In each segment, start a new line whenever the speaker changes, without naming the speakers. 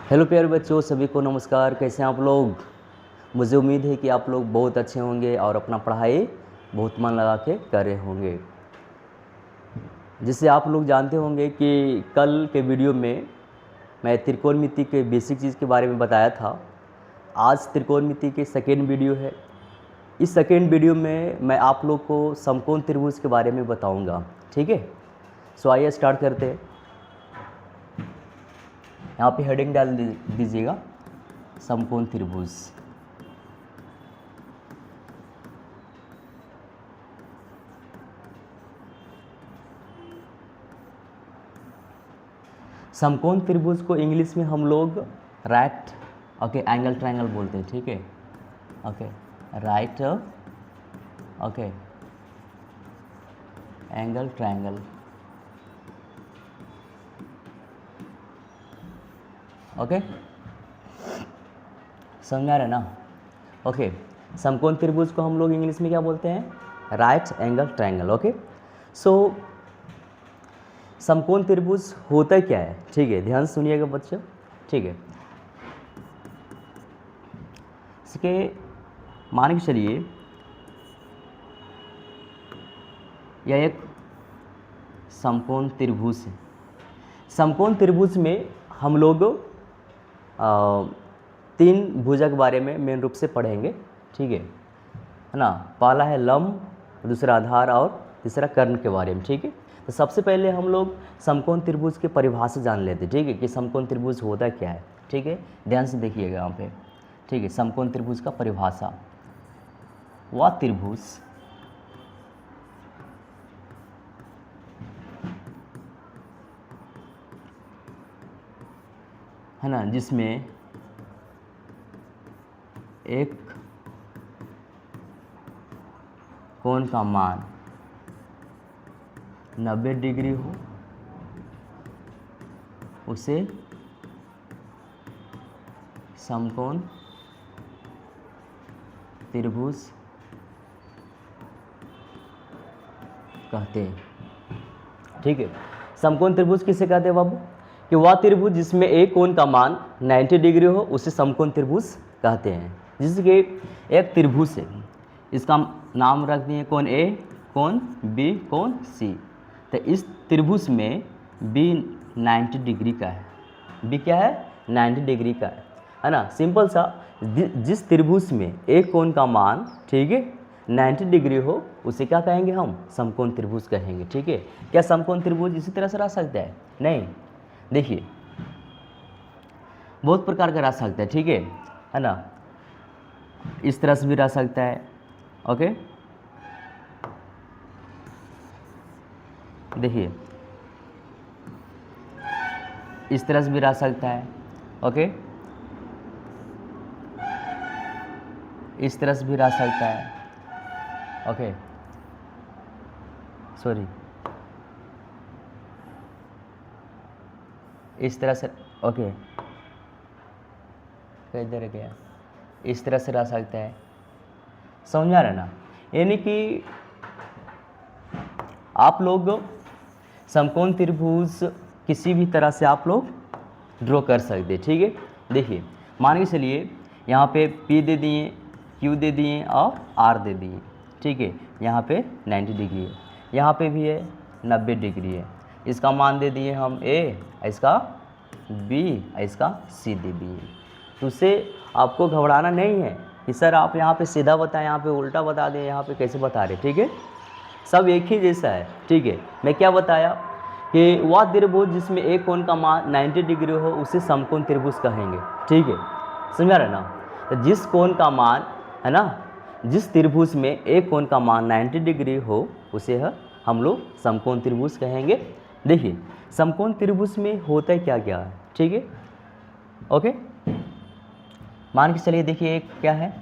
Hello प्यारे बच्चों, सभी को नमस्कार। कैसे हैं आप लोग? मुझे उम्मीद है कि आप लोग बहुत अच्छे होंगे और अपना पढ़ाई बहुत मन लगा के कर रहे होंगे। जिससे आप लोग जानते होंगे कि कल के वीडियो में मैं त्रिकोणमिति के बेसिक चीज़ के बारे में बताया था। आज त्रिकोणमिति के सेकेंड वीडियो है। इस सेकेंड वीडियो में मैं आप लोग को समकोण त्रिभुज के बारे में बताऊंगा। ठीक है, सो आइए स्टार्ट करते हैं। यहाँ पे हेडिंग डाल दीजिएगा, समकोण त्रिभुज। समकोण त्रिभुज को इंग्लिश में हम लोग राइट एंगल ट्रायंगल बोलते हैं। ठीक है, राइट एंगल ट्रायंगल। समझ में आ रहा है ना? समकोण त्रिभुज को हम लोग इंग्लिश में क्या बोलते हैं? Right angle triangle. सो समकोण त्रिभुज होता क्या है? ठीक है, ध्यान सुनिएगा बच्चों। ठीक है, इसके मान के चलिए यह एक समकोण त्रिभुज है। समकोण त्रिभुज में हम लोग 3 भुजा के बारे में मेन रूप से पढ़ेंगे। ठीक है ना? पहला है लंब, दूसरा आधार और तीसरा कर्ण के बारे में। ठीक है, तो सबसे पहले हम लोग समकोण त्रिभुज की परिभाषा जान लेते हैं। ठीक है, कि समकोण त्रिभुज होता क्या है। ठीक है, ध्यान से देखिएगा यहाँ पे। ठीक है, समकोण त्रिभुज का परिभाषा, वह त्रिभुज है ना जिसमें एक कोण का मान 90 डिग्री हो, उसे समकोण त्रिभुज कहते हैं। ठीक है, समकोण त्रिभुज किसे कहते हैं बाबू? कि वह त्रिभुज जिसमें एक कोण का मान 90 डिग्री हो उसे समकोण त्रिभुज कहते हैं। जिसके एक त्रिभुज है, इसका नाम रख दिए कोण ए, कोण बी, कोण सी। तो इस त्रिभुज में बी 90 डिग्री का है। बी क्या है? 90 डिग्री का है ना? सिंपल सा, जिस त्रिभुज में एक कोण का मान, ठीक है, 90 डिग्री हो उसे क्या कहेंगे हम? समकोण त्रिभुज कहेंगे। ठीक है, क्या समकोण त्रिभुज इसी तरह से रह सकता है? नहीं, देखिए बहुत प्रकार का रह सकता है। ठीक है ना? इस तरह से भी रह सकता है। ओके, देखिए इस तरह से भी रह सकता है। ओके, इस तरह से भी रह सकता है। ओके, सॉरी, इस तरह से। ओके, किधर गया? इस तरह से रह सकता है। समझ में आ रहा है ना? यानी कि आप लोग समकोण त्रिभुज किसी भी तरह से आप लोग ड्रॉ कर सकते हैं। ठीक है, देखिए मान के चलिए यहाँ पे P दे दिए, Q दे दिए और R दे दिए। ठीक है, यहाँ पे 90 डिग्री है, यहाँ पे भी है 90 डिग्री है। इसका मान दे दिए हम A, इसका B, इसका C दे दिए। तो उससे आपको घबराना नहीं है कि सर आप यहाँ पे सीधा बताएं, यहाँ पे उल्टा बता दें, यहाँ पे कैसे बता रहे। ठीक है, सब एक ही जैसा है। ठीक है, मैं क्या बताया कि वह त्रिभुज जिसमें एक कोण का मान 90 डिग्री हो उसे समकोण त्रिभुज कहेंगे। ठीक है, समझ आ रहा है ना? तो जिस कोण का मान है ना, जिस त्रिभुज में एक कोण का मान 90 डिग्री हो उसे हम लोग समकोण त्रिभुज कहेंगे। देखिए समकोण त्रिभुज में होता क्या क्या है। ठीक है, ओके, मान के चलिए देखिए एक क्या है,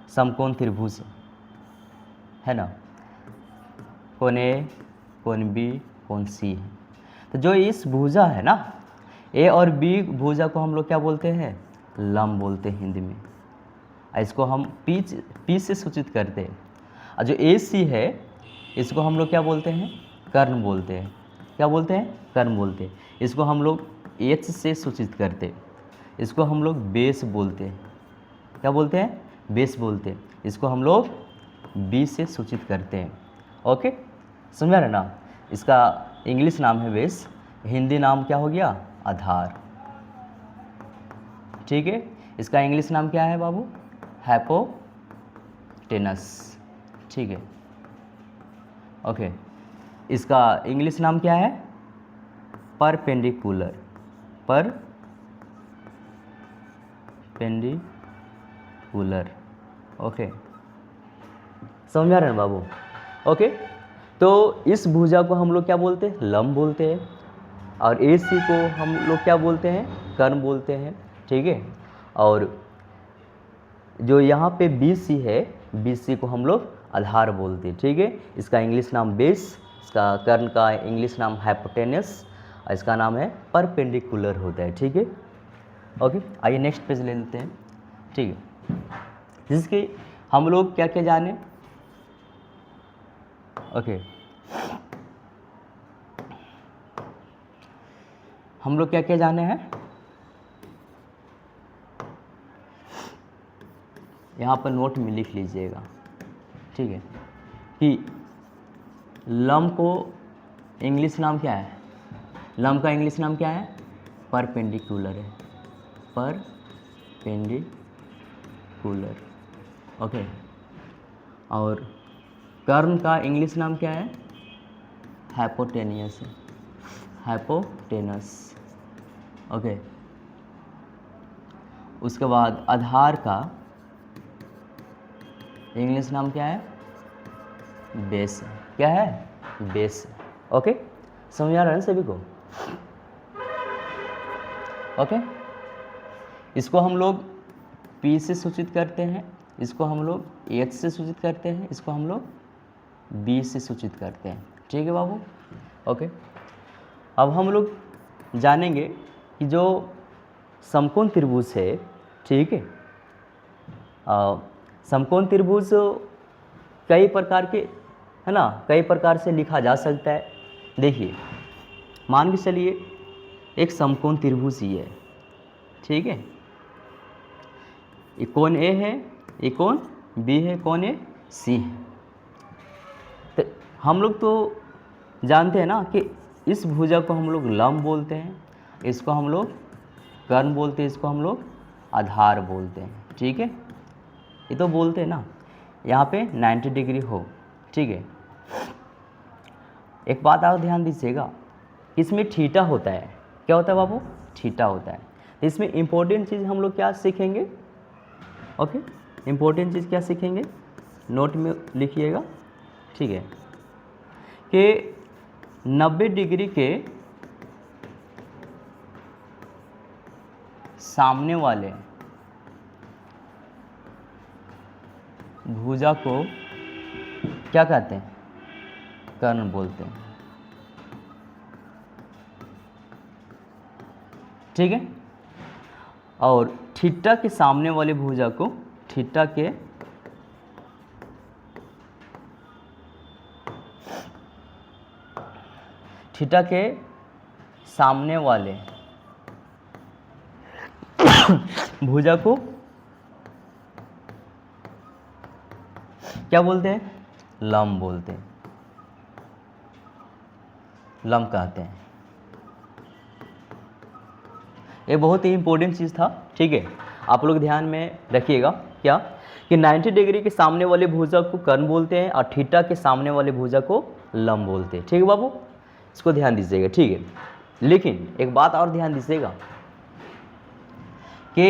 समकोण त्रिभुज है ना, कोण ए, कोण बी, कोण सी है। तो जो इस भुजा है ना, ए और बी भुजा को हम लोग क्या बोलते हैं? लंब बोलते हैं हिंदी में। इसको हम पी से सूचित करते हैं। और जो ए सी है इसको हम लोग क्या बोलते हैं? कर्ण बोलते हैं। क्या बोलते हैं? कर्ण बोलते हैं। इसको हम लोग एच से सूचित करते, इसको हम लोग बेस बोलते हैं। क्या बोलते हैं? बेस बोलते हैं। इसको हम लोग बी से सूचित करते हैं। ओके, समझा रहे ना? इसका इंग्लिश नाम है बेस, हिंदी नाम क्या हो गया? आधार। ठीक है, इसका इंग्लिश नाम क्या है बाबू? हाइपोटेनस। ठीक है, ओके, इसका इंग्लिश नाम क्या है? परपेंडिकुलर। परपेंडिकुलर। ओके, समझा रहे हैं बाबू? ओके, तो इस भुजा को हम लोग क्या बोलते हैं? लंब बोलते हैं। और AC को हम लोग क्या बोलते हैं? कर्ण बोलते हैं। ठीक है, और जो यहाँ पे BC है, BC को हम लोग आधार बोलते हैं। ठीक है, इसका इंग्लिश नाम बेस, इसका कर्ण का इंग्लिश नाम हाइपोटेनस, और इसका नाम है परपेंडिकुलर होता है। ठीक है, ओके, आइए नेक्स्ट पेज ले लेते हैं। ठीक है, जिसके हम लोग क्या क्या जाने? ओके, हम लोग क्या क्या जाने हैं? यहाँ पर नोट में लिख लीजिएगा। ठीक है, कि लंब को इंग्लिश नाम क्या है? लंब का इंग्लिश नाम क्या है? परपेंडिकुलर है, परपेंडिकुलर। ओके, और कर्ण का इंग्लिश नाम क्या है? हाइपोटेनियस है, हाइपोटेनस। ओके, उसके बाद आधार का इंग्लिश नाम क्या है? बेस है। क्या है? बेस। ओके, समझ आ रहा है ना सभी को? ओके, इसको हम लोग P से सूचित करते हैं, इसको हम लोग H से सूचित करते हैं, इसको हम लोग B से सूचित करते हैं। ठीक है बाबू? ओके, अब हम लोग जानेंगे कि जो समकोण त्रिभुज है, ठीक है, समकोण त्रिभुज कई प्रकार के, है ना, कई प्रकार से लिखा जा सकता है। देखिए, मान के चलिए एक समकोण त्रिभुज ही है। ठीक है, एक कोण A है, एक कोण B है, कोण A C है। तो हम लोग तो जानते हैं ना कि इस भुजा को हम लोग लंब बोलते हैं, इसको हम लोग कर्ण बोलते हैं, इसको हम लोग आधार बोलते हैं। ठीक है, ये तो बोलते हैं ना। यहाँ पे 90 डिग्री हो। ठीक है, एक बात आप ध्यान दीजिएगा, इसमें थीटा होता है। क्या होता है बाबू? थीटा होता है। इसमें इम्पोर्टेंट चीज़ हम लोग क्या सीखेंगे? ओके, इम्पोर्टेंट चीज़ क्या सीखेंगे? नोट में लिखिएगा। ठीक है, कि 90 डिग्री के सामने वाले भुजा को क्या कहते हैं? कर्ण बोलते हैं। ठीक है, और थीटा के सामने वाले भुजा को थीटा के सामने वाले भुजा को क्या बोलते हैं? लंब बोलते हैं, लंब कहते हैं। ये बहुत ही इंपॉर्टेंट चीज़ था। ठीक है, आप लोग ध्यान में रखिएगा क्या, कि 90 डिग्री के सामने वाले भुजा को कर्ण बोलते हैं और थीटा के सामने वाले भुजा को लंब बोलते हैं। ठीक है बाबू, इसको ध्यान दीजिएगा। ठीक है, लेकिन एक बात और ध्यान दीजिएगा कि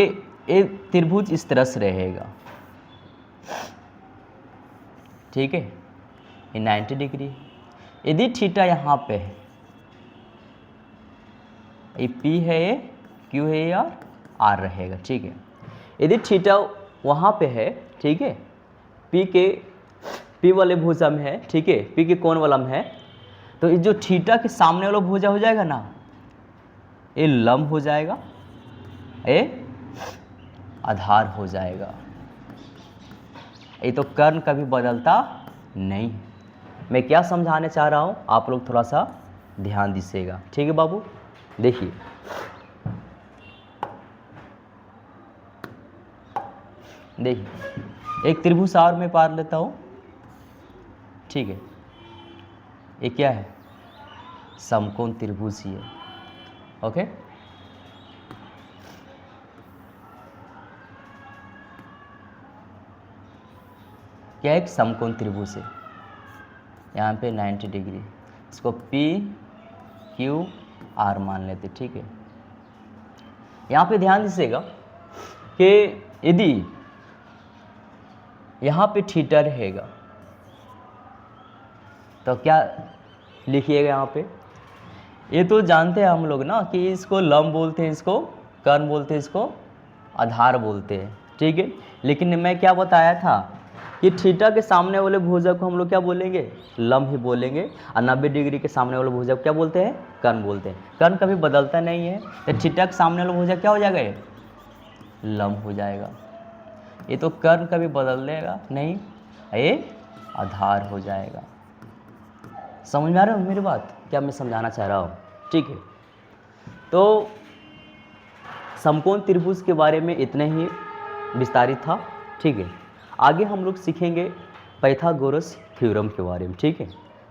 एक त्रिभुज इस तरह से रहेगा। ठीक है, ये 90 डिग्री, यदि थीटा यहाँ पे है, ये P है, ये Q है, या R रहेगा। ठीक है, यदि थीटा वहाँ पे है, ठीक है, P वाले भुजा में है, ठीक है, P के कोण वाला में है, तो ये जो थीटा के सामने वाला भुजा हो जाएगा ना, ये लंब हो जाएगा, ये आधार हो जाएगा। ये तो कर्ण कभी बदलता नहीं है। मैं क्या समझाने चाह रहा हूँ, आप लोग थोड़ा सा ध्यान दीजिएगा। ठीक है बाबू, देखिए देखिए एक त्रिभुज और मैं पार लेता हूँ, ठीक है, ये क्या है, समकोण त्रिभुज ही है। ओके, क्या एक समकोण त्रिभुज है, यहाँ पे 90 डिग्री, इसको पी क्यू आर मान लेते, ठीक है। यहाँ पे ध्यान दीजिएगा कि यदि यहाँ पे थीटा रहेगा तो क्या लिखिएगा यहाँ पे, ये तो जानते हैं हम लोग ना कि इसको लंब बोलते हैं, इसको कर्ण बोलते हैं, इसको आधार बोलते हैं, ठीक है। लेकिन मैं क्या बताया था कि थीटा के सामने वाले भुजा को हम लोग क्या बोलेंगे, लंब ही बोलेंगे, और 90 डिग्री के सामने वाले भुजा को क्या बोलते हैं, कर्ण बोलते हैं। कर्ण कभी बदलता नहीं है, तो थीटा के सामने वाला भुजा क्या हो जाएगा, ये लंब हो जाएगा। ये तो कर्ण कभी बदलेगा नहीं, ये आधार हो जाएगा। समझ में आ रहा है मेरी बात, क्या मैं समझाना चाह रहा हूँ, ठीक है। तो समकोण त्रिभुज के बारे में इतने ही विस्तारित था, ठीक है। आगे हम लोग सीखेंगे पाइथागोरस थ्योरम के बारे में, ठीक है।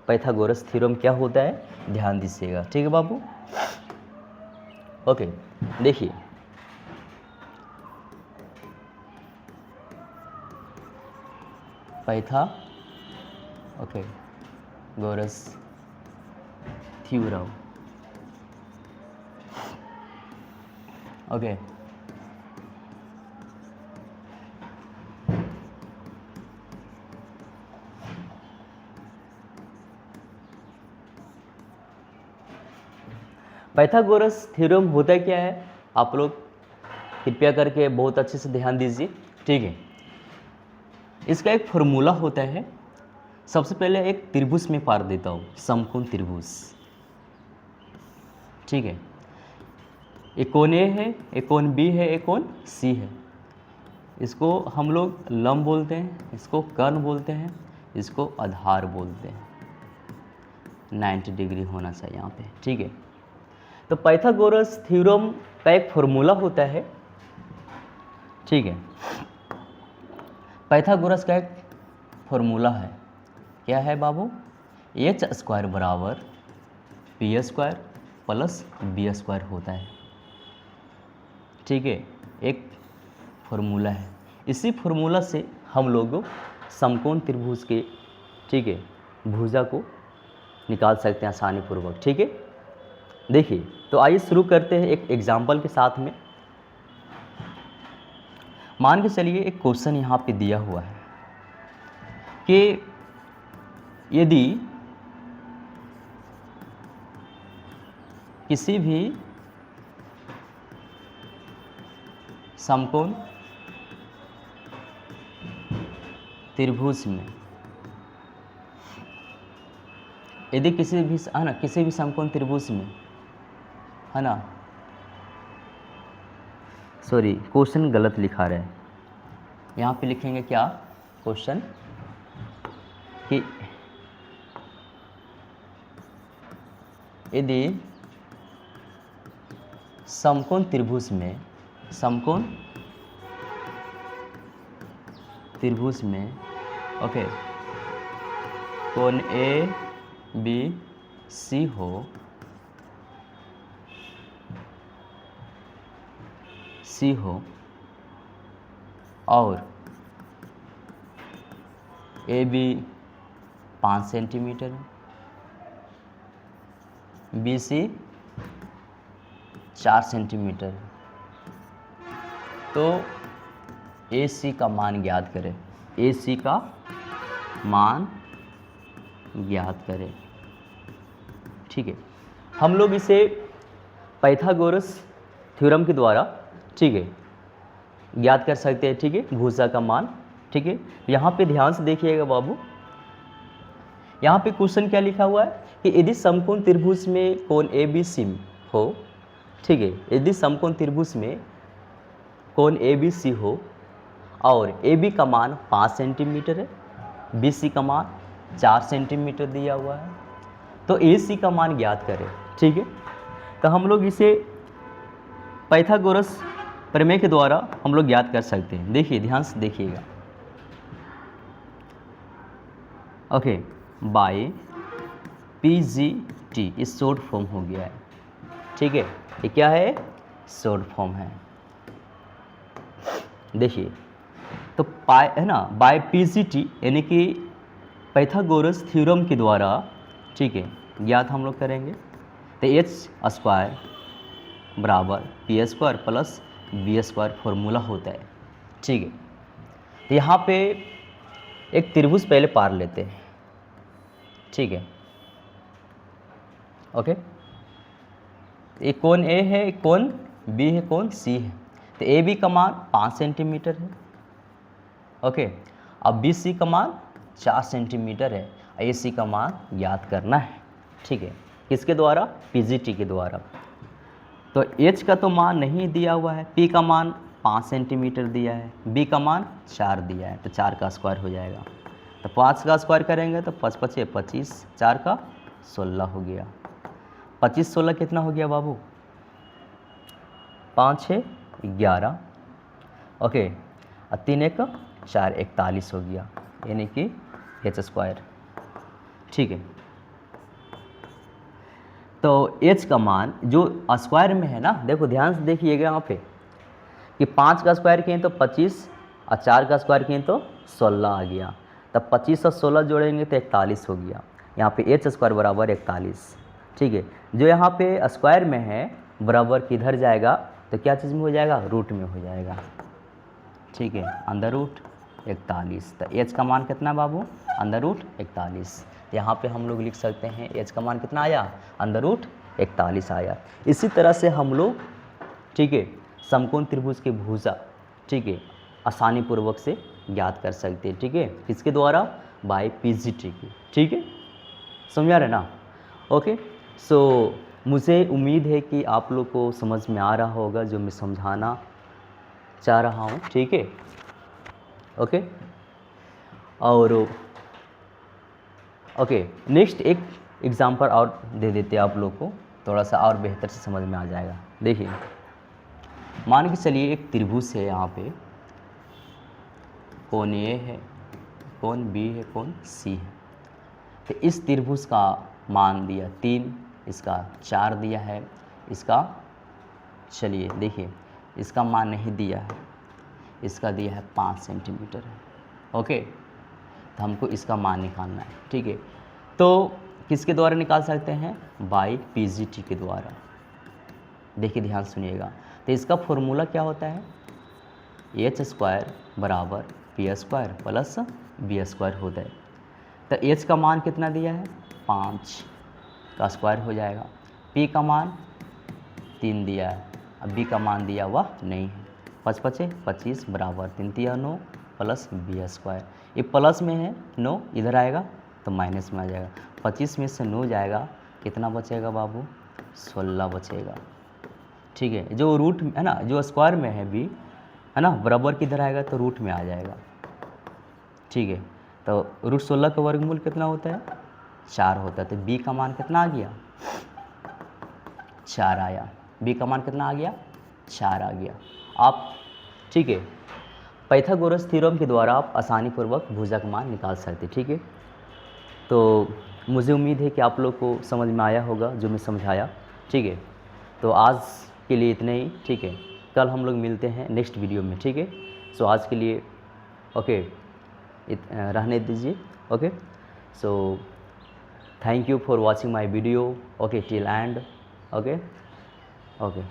पाइथागोरस थ्योरम क्या होता है, ध्यान दीजिएगा, ठीक है बाबू। ओके, देखिए Pythagoras theorem, okay. Pythagoras theorem होता क्या है, आप लोग कृपया करके बहुत अच्छे से ध्यान दीजिए, ठीक है। इसका एक फॉर्मूला होता है। सबसे पहले एक त्रिभुज में पार देता हूँ, समकोण त्रिभुज, ठीक है। एक कोण ए है, एक कोण बी है, एक कोण सी है। इसको हम लोग लंब बोलते हैं, इसको कर्ण बोलते हैं, इसको आधार बोलते हैं। 90 डिग्री होना चाहिए यहाँ पे, ठीक है। तो पाइथागोरस थ्योरम का एक फॉर्मूला होता है, ठीक है। पाइथागोरस का एक फॉर्मूला है, क्या है बाबू, एच स्क्वायर बराबर P square plus B square होता है, ठीक है। एक फॉर्मूला है, इसी फॉर्मूला से हम लोग समकोण त्रिभुज के, ठीक है, भुजा को निकाल सकते हैं आसानी पूर्वक, ठीक है। देखिए, तो आइए शुरू करते हैं एक एग्जाम्पल के साथ में। मान के चलिए एक क्वेश्चन यहाँ पे दिया हुआ है कि यदि किसी भी समकोण त्रिभुज में, यदि किसी भी, है ना, किसी भी समकोण त्रिभुज में, है ना, सॉरी क्वेश्चन गलत लिखा रहा है, यहाँ पे लिखेंगे क्या क्वेश्चन कि यदि समकोण त्रिभुज में, समकोण त्रिभुज में, ओके, कोण ए बी सी हो, सी हो और A B 5 centimetre, B C 4 centimetre, तो ए सी का मान ज्ञात करें, ए सी का मान ज्ञात करें, ठीक है। हम लोग इसे पाइथागोरस थ्योरम के द्वारा, ठीक है, ज्ञात कर सकते हैं, ठीक है, भुजा का मान, ठीक है। यहाँ पे ध्यान से देखिएगा बाबू, यहाँ पे क्वेश्चन क्या लिखा हुआ है कि यदि समकोण त्रिभुज में कोण ए बी सी हो, ठीक है, यदि समकोण त्रिभुज में कोण ए बी सी हो और ए बी का मान 5 सेंटीमीटर है, बी सी का मान 4 सेंटीमीटर दिया हुआ है, तो ए सी का मान ज्ञात करें, ठीक है। तो हम लोग इसे पाइथागोरस प्रमेय के द्वारा हम लोग ज्ञात कर सकते हैं। देखिए ध्यान से देखिएगा। ओके, बाय PGT इस शॉर्ट फॉर्म हो गया है, ठीक है। ये क्या है? शॉर्ट फॉर्म है। देखिए तो पाई है ना, बाय PGT यानी कि पाइथागोरस थ्योरम के द्वारा, ठीक है, ज्ञात हम लोग करेंगे। तो एच स्क्वायर बराबर P square plus B square formula होता है, ठीक है। तो यहाँ पे एक त्रिभुज पहले पार लेते हैं, ठीक है। ओके, एक कोण ए है, एक कोण बी है, कोण सी है। तो ए बी का मान 5 सेंटीमीटर है, ओके। अब बी सी का मान 4 सेंटीमीटर है, ए सी का मान ज्ञात करना है, ठीक है। किसके द्वारा? PGT के द्वारा। तो H का तो मान नहीं दिया हुआ है, P का मान 5 सेंटीमीटर दिया है, B का मान 4 दिया है, तो 4 का स्क्वायर हो जाएगा। तो 5 का स्क्वायर करेंगे तो 5 5 25, 4 का 16 हो गया। 25 16 कितना हो गया बाबू? 5 6 11, ओके। और 3 1 4 41 हो गया, यानी कि H स्क्वायर, ठीक है। तो H का मान जो स्क्वायर में है ना, देखो ध्यान से देखिएगा यहाँ पे कि 5 का स्क्वायर किए तो 25 और 4 का स्क्वायर किए तो 16 आ गया। तब 25 और 16 जोड़ेंगे तो 41 हो गया। यहाँ पे H स्क्वायर बराबर 41, ठीक है। जो यहाँ पे स्क्वायर में है बराबर किधर जाएगा? तो क्या चीज़ में हो जाएगा? रूट में हो जाएगा, ठीक है, अंडर रूट 41। तो H का मान कितना बाबू? Under root 41। यहाँ पे हम लोग लिख सकते हैं H का मान कितना आया? अंडर रूट 41 आया। इसी तरह से हम लोग, ठीक है, समकोण त्रिभुज के भुजा, ठीक है, आसानी पूर्वक से ज्ञात कर सकते हैं, ठीक है। किसके द्वारा? बाय PGT की, ठीक है, समझा रहे ना? ओके, सो मुझे उम्मीद है कि आप लोग को समझ में आ रहा होगा जो मैं समझाना चाह रहा हूँ, ठीक है, ओके। और ओके, नेक्स्ट एक एग्जांपल और दे देते हैं आप लोग को, थोड़ा सा और बेहतर से समझ में आ जाएगा। देखिए मान के चलिए एक त्रिभुज है, यहाँ पे कोण ए है, कोण बी है, कोण सी है। तो इस त्रिभुज का मान दिया 3, इसका 4 दिया है, इसका चलिए देखिए इसका मान नहीं दिया है, इसका दिया है 5 सेंटीमीटर है, ओके। तो हमको इसका मान निकालना है, ठीक है। तो किसके द्वारा निकाल सकते हैं? बाय PGT के द्वारा। देखिए ध्यान सुनिएगा। तो इसका फॉर्मूला क्या होता है? H स्क्वायर बराबर P square plus B square होता है। तो H का मान कितना दिया है? 5 का स्क्वायर हो जाएगा। P का मान 3 दिया है, अब B का मान दिया हुआ नहीं है। 5 5 25 बराबर 3 3 9 प्लस B स्क्वायर। ये प्लस में है, 9 इधर आएगा तो माइनस में आ जाएगा। 25 में से 9 जाएगा, कितना बचेगा बाबू? 16 बचेगा, ठीक है। जो रूट है ना, जो स्क्वायर में है B है ना, बराबर किधर आएगा तो रूट में आ जाएगा, ठीक है। तो रूट 16 का वर्गमूल कितना होता है? 4 होता है। तो B का मान कितना आ गया? 4 आया। B का मान कितना आ गया? 4 आ गया। आप, ठीक है, पाइथागोरस थ्योरम के द्वारा आप आसानी पूर्वक भुजा का मान निकाल सकते, ठीक है। तो मुझे उम्मीद है कि आप लोग को समझ में आया होगा जो मैं समझाया, ठीक है। तो आज के लिए इतने ही, ठीक है। कल हम लोग मिलते हैं नेक्स्ट वीडियो में, ठीक है। सो आज के लिए ओके रहने दीजिए, okay. So thank you for watching my video, okay, till and, okay okay.